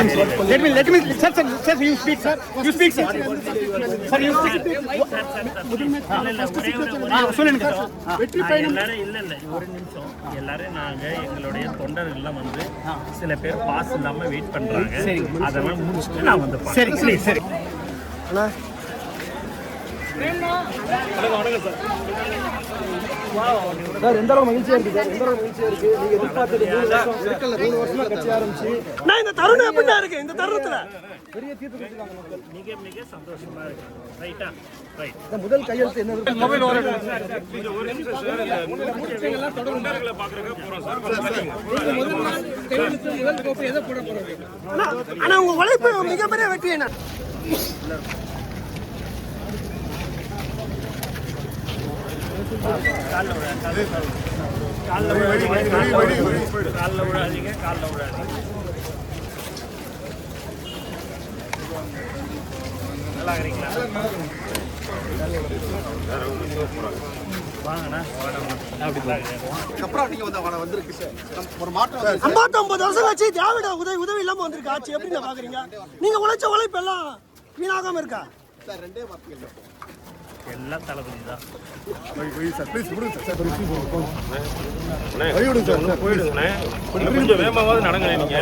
Thanks. Let me, sir, you speak, sir. You speak, sir. Sir, you speak. சொல்லுங்க எல்லாரும் இல்ல ஒரு நிமிஷம் எல்லாரும் நாங்க எங்களுடைய தொண்டர்கள்லாம் வந்து சில பேர் பாஸ் இல்லாம வெயிட் பண்றாங்க. அதெல்லாம் முடிச்சுட்டு நான் வந்து சரி சரி அண்ணா சார் எந்த அளவு மகிழ்ச்சியா இருக்கு சார்? எந்த அளவு மகிழ்ச்சியா இருக்கு? நீங்க எதிர்பார்த்தது 3 வருஷமா கட்சி ஆரம்பிச்சு நான் இந்த தருணம் எப்படின்னா இருக்கு இந்த தருணத்துல பெரிய தீர்ப்பு கொடுத்துருக்காங்க மக்கள். மிக சந்தோஷமா இருக்கு. ரைட்டா? ரைட். இந்த முதல் கையெழுத்து என்ன மொபைல் ஆனா உங்க உழைப்பு மிகப்பெரிய வெற்றி என்ன? காலில் விடாதீங்க. நல்லா இருக்கிறீங்களா? வாங்கண்ணா. அப்புறம் நீங்க வந்திருக்கு சார் ஒரு மாற்றம். 59 வருஷம் கழிச்சு திராவிட உதவி இல்லாம வந்திருக்கு ஆட்சி. எப்படி பாக்குறீங்க? நீங்க உழைச்ச உழைப்பு எல்லாம் வீணாகாம இருக்கா சார்? ரெண்டே வார்த்தைகள் எல்லாம் தளபதி தான். கொஞ்சம் வேகமாவது நடங்க நீங்க.